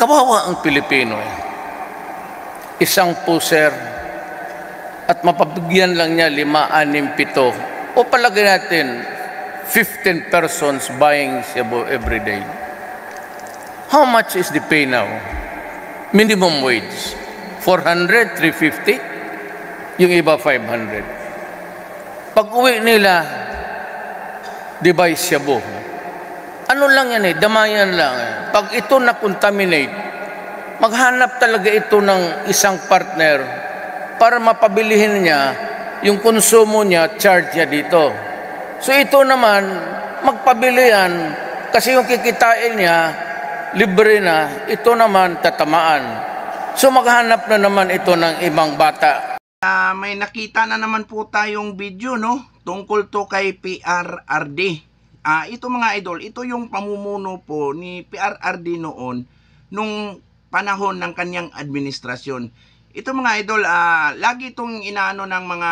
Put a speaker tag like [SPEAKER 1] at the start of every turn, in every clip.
[SPEAKER 1] Kawawa ang Pilipino eh. Isang puser at mapabigyan lang niya 5, 6, 7 o palagay natin 15 persons buying Cebu every day. How much is the pay now? Minimum wage 400, 350, yung iba 500. Pag uwi nila, di ba Cebu? Ano lang yan eh, damayan lang eh. Pag ito na-contaminate, maghanap talaga ito ng isang partner para mapabilihin niya yung konsumo niya, charge niya dito. So ito naman, magpabilihan kasi yung kikitain niya, libre na, ito naman tatamaan. So maghanap na naman ito ng ibang bata.
[SPEAKER 2] May nakita na naman po tayong video, no? Tungkol to kay PRRD. Ito mga idol, ito yung pamumuno po ni PRRD noon nung panahon ng kanyang administrasyon. Ito mga idol, lagi itong inaano ng mga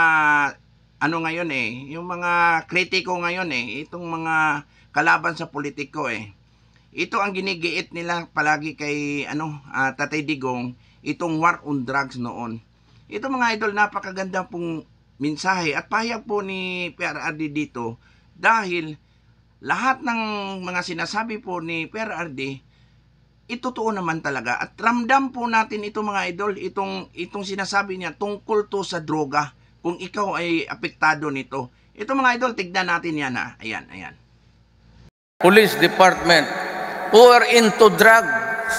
[SPEAKER 2] ano ngayon eh, yung mga kritiko ngayon eh, itong mga kalaban sa politiko eh. Ito ang ginigiit nila palagi kay Tatay Digong, itong war on drugs noon. Ito mga idol, napakaganda pong mensahe at pahayag po ni PRRD dito dahil lahat ng mga sinasabi po ni PRRD, totoo naman talaga. At ramdam po natin ito mga idol, itong sinasabi niya tungkol to sa droga, kung ikaw ay apektado nito. Ito mga idol, tignan natin yan ha. Ayan, ayan.
[SPEAKER 1] Police Department who are into drugs,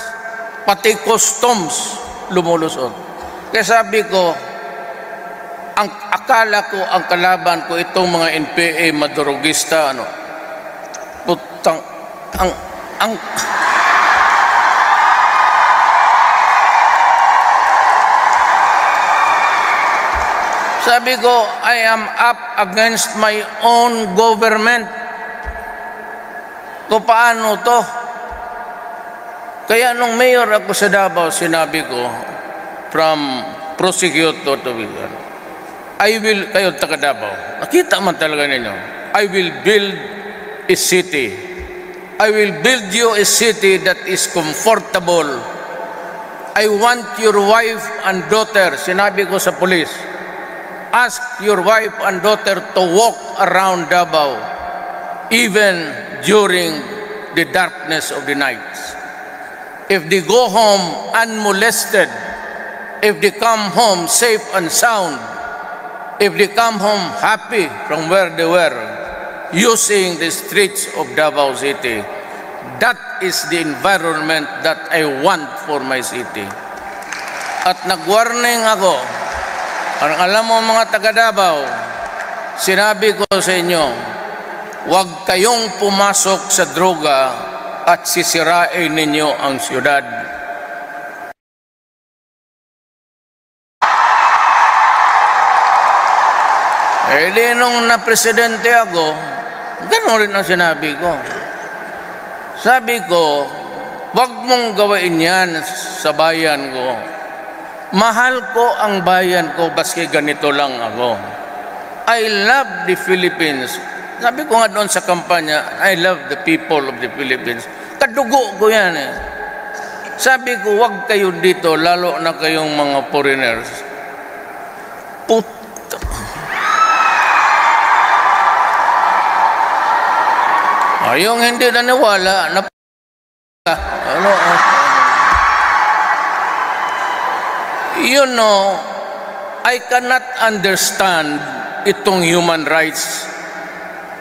[SPEAKER 1] pati customs lumulusot. Kaya sabi ko, ang akala ko, ang kalaban ko, itong mga NPA, madurugista, putang, sabi ko, I am up against my own government. Kung paano to? Kaya nung mayor ako sa Davao, sinabi ko, from prosecutor to legal, I will, kayo taga Davao, nakita man talaga ninyo, I will build a city. I will build you a city that is comfortable. I want your wife and daughter, sinabi ko sa police, ask your wife and daughter to walk around Davao even during the darkness of the nights. If they go home unmolested, if they come home safe and sound, if they come home happy from where they were, using the streets of Davao City, that is the environment that I want for my city. At nag-warning ako, alam mo mga taga Davao, sinabi ko sa inyo, huwag kayong pumasok sa droga at sisirain ninyo ang siyudad. Di nung na-presidente ako, gano'n rin ang sinabi ko. Sabi ko, huwag mong gawain yan sa bayan ko. Mahal ko ang bayan ko, baski ganito lang ako. I love the Philippines. Sabi ko nga doon sa kampanya, I love the people of the Philippines. Kadugo ko yan eh. Sabi ko, huwag kayo dito, lalo na kayong mga foreigners. Yung hindi naniwala, you know, I cannot understand itong human rights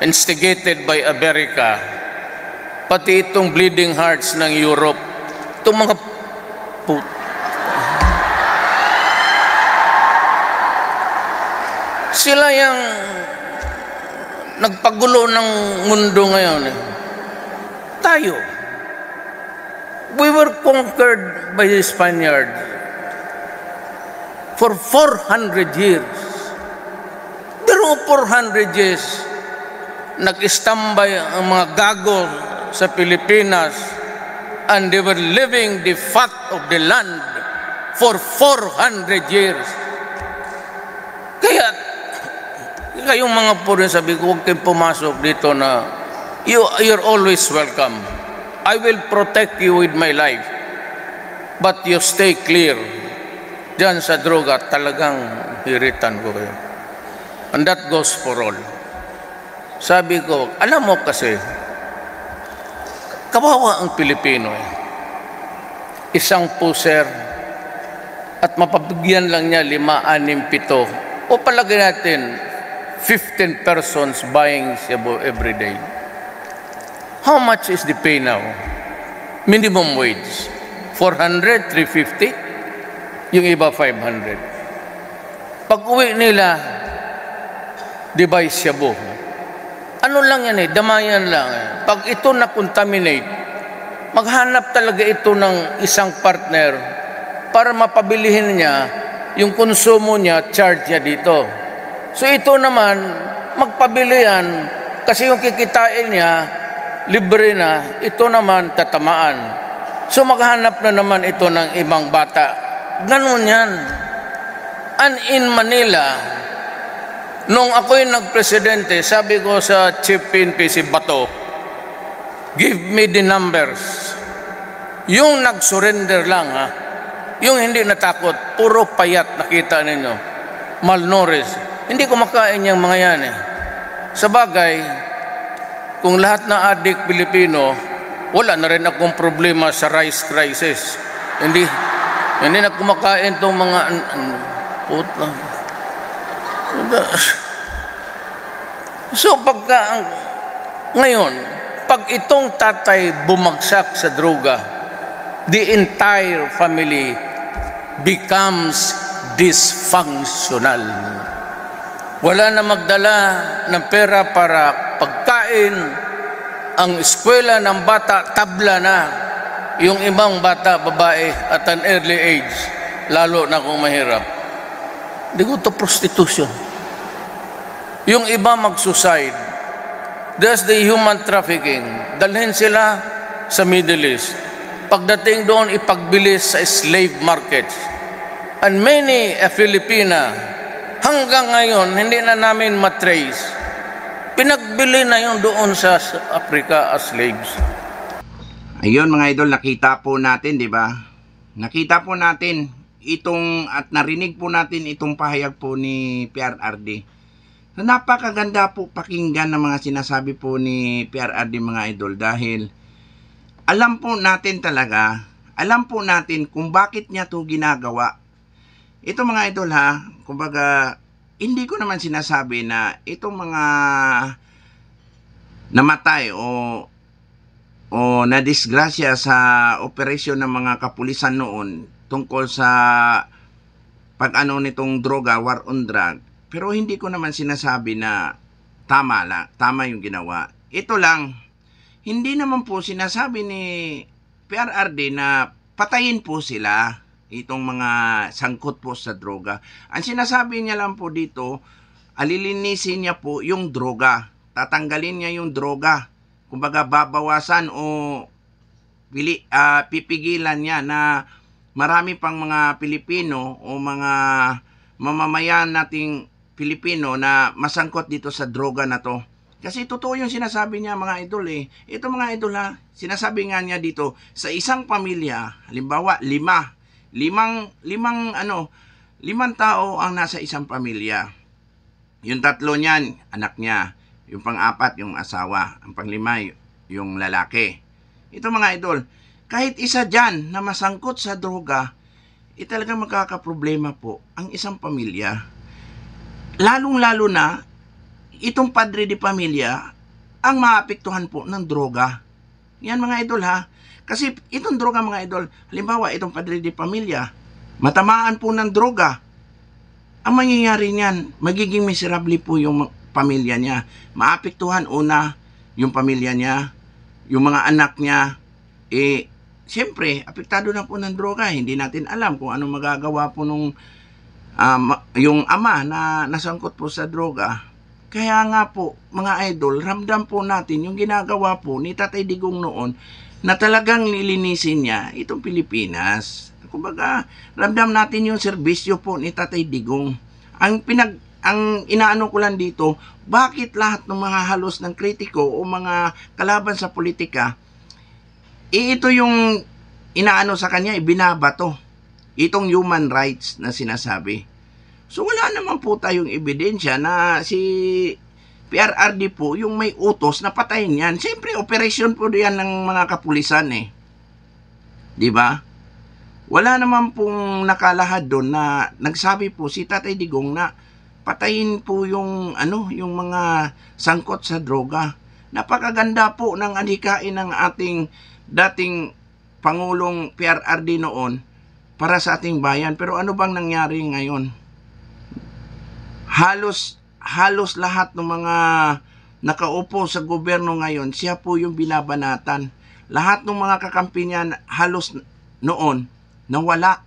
[SPEAKER 1] instigated by America, pati itong bleeding hearts ng Europe, itong mga sila yung nagpagulo ng mundo ngayon. Tayo, we were conquered by the Spaniards for 400 years. Pero 400 years, nag-istambay ang mga gago sa Pilipinas and they were living the fat of the land for 400 years. Kaya, kayong mga puro, sabi ko, huwag kayong pumasok dito na you're always welcome. I will protect you with my life. But you stay clear. Diyan sa droga, talagang hiritan ko kayo. And that goes for all. Sabi ko, alam mo kasi, kawawa ang Pilipino eh. Isang puser at mapabigyan lang niya 5, 6, 7 o palagay natin 15 persons buying Cebu every day. How much is the pay now? Minimum wage 400, 350, yung iba 500. Pag uwi nila, di ba Cebu? Ano lang yan eh, damayan lang eh. Pag ito na-contaminate, maghanap talaga ito ng isang partner para mapabilihin niya yung konsumo niya, charge niya dito. So ito naman, magpabili yan kasi yung kikitain niya, libre na, ito naman tatamaan. So maghanap na naman ito ng ibang bata. Ganun yan. And in Manila, nung ako'y nagpresidente, sabi ko sa Chief PNP si Bato, give me the numbers. Yung nag-surrender lang ha, yung hindi natakot, puro payat nakita ninyo, malnourished. Hindi kumakain yung mga yan eh. Sa bagay, kung lahat na adik Pilipino, wala na rin akong problema sa rice crisis. Hindi na kumakain itong mga puta. So ngayon, pag itong tatay bumagsak sa droga, the entire family becomes dysfunctional. Wala na magdala ng pera para pagkain. Ang eskwela ng bata, tabla na. Yung ibang bata, babae, at an early age, lalo na kung mahirap. Di ko to prostitution. Yung iba mag-suicide. There's the human trafficking. Dalhin sila sa Middle East. Pagdating doon, ipagbilis sa slave markets. And many a Filipina, hanggang ngayon, hindi na namin matrace. Pinagbili na yun doon sa Africa as slaves.
[SPEAKER 2] Ayun mga idol, nakita po natin, di ba? Nakita po natin itong at narinig po natin itong pahayag po ni PRRD. So, napakaganda po pakinggan ng mga sinasabi po ni PRRD mga idol dahil alam po natin talaga, alam po natin kung bakit niya to ginagawa. Ito mga idol ha, kumbaga hindi ko naman sinasabi na itong mga namatay o nadisgrasya sa operasyon ng mga kapulisan noon tungkol sa pag-ano nitong droga, war on drug. Pero hindi ko naman sinasabi na tama yung ginawa. Ito lang, hindi naman po sinasabi ni PRRD na patayin po sila, itong mga sangkot po sa droga. Ang sinasabi niya lang po dito, alilinisin niya po yung droga. Tatanggalin niya yung droga. Kumbaga babawasan o pipigilan niya na marami pang mga Pilipino o mga mamamayan nating Pilipino na masangkot dito sa droga na to. Kasi totoo yung sinasabi niya mga idol eh. Ito mga idol ha, sinasabi nga niya dito, sa isang pamilya, halimbawa 5 tao ang nasa isang pamilya. Yung 3 niyan, anak niya. Yung pang-4, yung asawa. Ang pang-5, yung lalaki. Ito mga idol, kahit isa dyan na masangkot sa droga, talagang magkakaproblema po ang isang pamilya. Lalong-lalo na, itong padre de pamilya, ang maapektuhan po ng droga. Yan mga idol ha. Kasi itong droga mga idol, halimbawa itong padre de pamilya, matamaan po ng droga. Ang mangyayari niyan, magiging miserable po yung pamilya niya. Maapektuhan una yung pamilya niya, yung mga anak niya, siyempre, apektado na po ng droga. Hindi natin alam kung ano magagawa po nung yung ama na nasangkot po sa droga. Kaya nga po, mga idol, ramdam po natin yung ginagawa po ni Tatay Digong noon na talagang lilinisin niya itong Pilipinas. Kumbaga, ramdam natin yung serbisyo po ni Tatay Digong. Ang inaano ko lang dito, bakit lahat ng mga halos ng kritiko o mga kalaban sa politika, ito yung inaano sa kanya, ibinabato itong human rights na sinasabi. So wala naman po tayong ebidensya na si PRRD po yung may utos na patayin yan. Siyempre, operasyon po yan ng mga kapulisan eh. Di ba? Wala naman pong nakalahad doon na nagsabi po si Tatay Digong na patayin po yung yung mga sangkot sa droga. Napakaganda po ng adhikain ng ating dating Pangulong PRRD noon para sa ating bayan. Pero ano bang nangyari ngayon? Halos lahat ng mga nakaupo sa gobyerno ngayon, siya po yung binabanatan. Lahat ng mga kakampi niya halos noon nawala.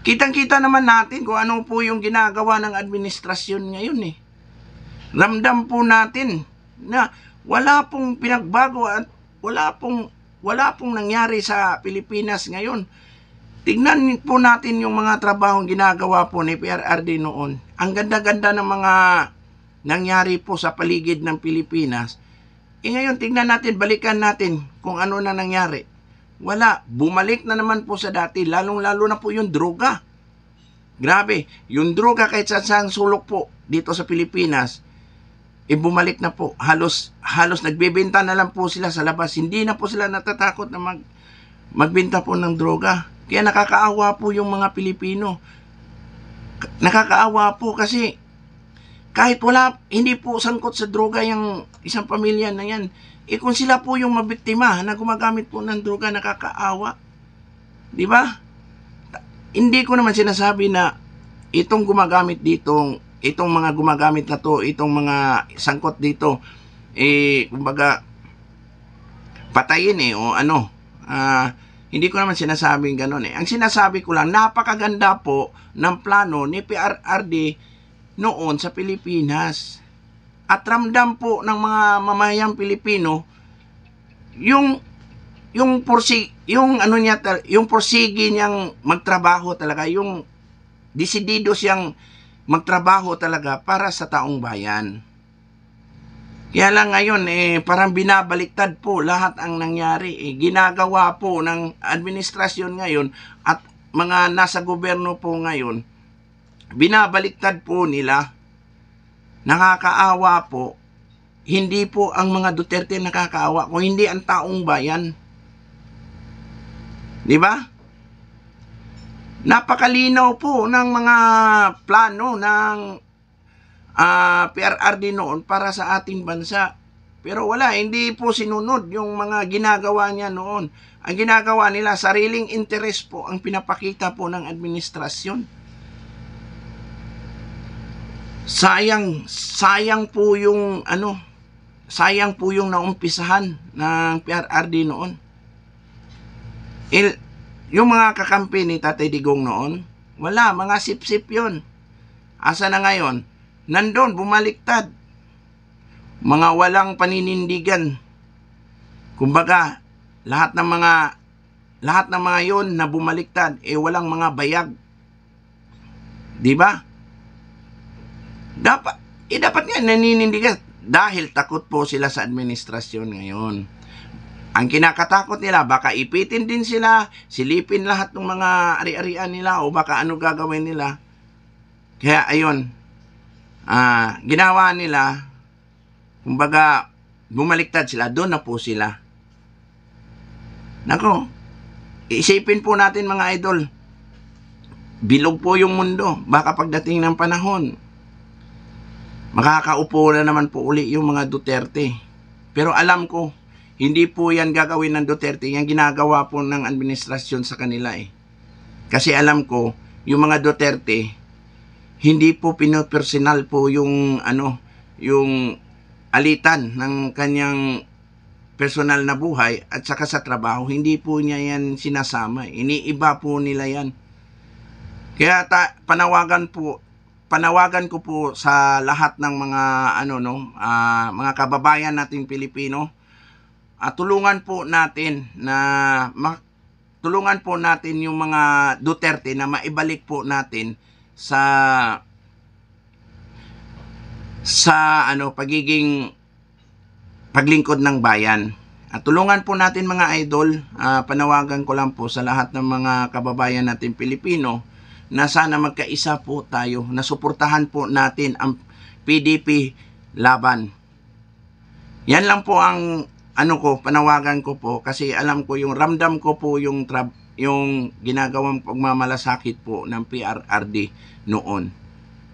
[SPEAKER 2] Kitang-kita naman natin kung ano po yung ginagawa ng administrasyon ngayon eh. Ramdam po natin na wala pong pinagbago at wala pong nangyari sa Pilipinas ngayon. Tignan po natin yung mga trabahong ginagawa po ni PRRD noon. Ang ganda-ganda ng mga nangyari po sa paligid ng Pilipinas. Ngayon, tignan natin, balikan natin kung ano na nangyari. Wala, bumalik na naman po sa dati, lalong-lalo na po yung droga. Grabe, yung droga kahit saan sulok po dito sa Pilipinas, bumalik na po. Halos nagbebenta na lang po sila sa labas. Hindi na po sila natatakot na magbenta po ng droga. Kaya nakakaawa po yung mga Pilipino. Nakakaawa po kasi kahit hindi po sangkot sa droga yung isang pamilya na yan, kung sila po yung mabiktima na gumagamit po ng droga, nakakaawa. Di ba? Hindi ko naman sinasabi na itong gumagamit dito, itong mga gumagamit na to, itong mga sangkot dito, kumbaga, patayin o ano. Hindi ko naman sinasabing gano'n eh. Ang sinasabi ko lang, napakaganda po ng plano ni PRRD noon sa Pilipinas. At ramdam po ng mga mamayang Pilipino yung porsigi niyang magtrabaho talaga, yung desidido siyang magtrabaho talaga para sa taong bayan. Kaya lang ngayon, parang binabaliktad po lahat ang nangyari. Ginagawa po ng administrasyon ngayon at mga nasa gobyerno po ngayon, binabaliktad po nila. Nakakaawa po. Hindi po ang mga Duterte nakakaawa, kung hindi ang taong bayan. Di ba? Napakalinaw po ng mga plano ng PRRD noon para sa ating bansa. Pero wala, hindi po sinunod yung mga ginagawa niya noon. Ang ginagawa nila, sariling interest po ang pinapakita po ng administrasyon. Sayang po yung sayang po yung naumpisahan ng PRRD noon. Yung mga kakampi ni Tatay Digong noon, wala, mga sip-sip yun. Asa na ngayon? Nandun, bumaliktad. Mga walang paninindigan. Kumbaga, lahat ng mga yon na bumaliktad, walang mga bayag. Di ba? Dapat nga naninindigan dahil takot po sila sa administrasyon ngayon. Ang kinakatakot nila, baka ipitin din sila, silipin lahat ng mga ari-arian nila o baka ano gagawin nila. Kaya ayun, ginawa nila, kumbaga, bumaliktad sila, doon na po sila. Nako, isipin po natin mga idol, bilog po yung mundo, baka pagdating ng panahon, makakaupo na naman po uli yung mga Duterte. Pero alam ko, hindi po yan gagawin ng Duterte, yung ginagawa po ng administrasyon sa kanila Kasi alam ko, yung mga Duterte, hindi po pinopersonal po yung yung alitan ng kanyang personal na buhay at saka sa trabaho. Hindi po niya yan sinasama. Iniiba po nila yan. Kaya panawagan ko po sa lahat ng mga mga kababayan nating Pilipino, tulungan po natin yung mga Duterte na maibalik po natin sa pagiging paglingkod ng bayan. At tulungan po natin mga idol, panawagan ko lang po sa lahat ng mga kababayan natin Pilipino na sana magkaisa po tayo, na suportahan po natin ang PDP laban. Yan lang po ang panawagan ko po, kasi alam ko yung ramdam ko po yung ginagawang pagmamalasakit po ng PRRD noon.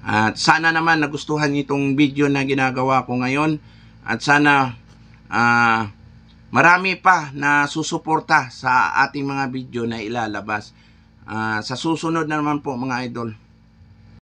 [SPEAKER 2] At sana naman nagustuhan niyo itong video na ginagawa ko ngayon, at sana marami pa na susuporta sa ating mga video na ilalabas. Sa susunod na naman po mga idol.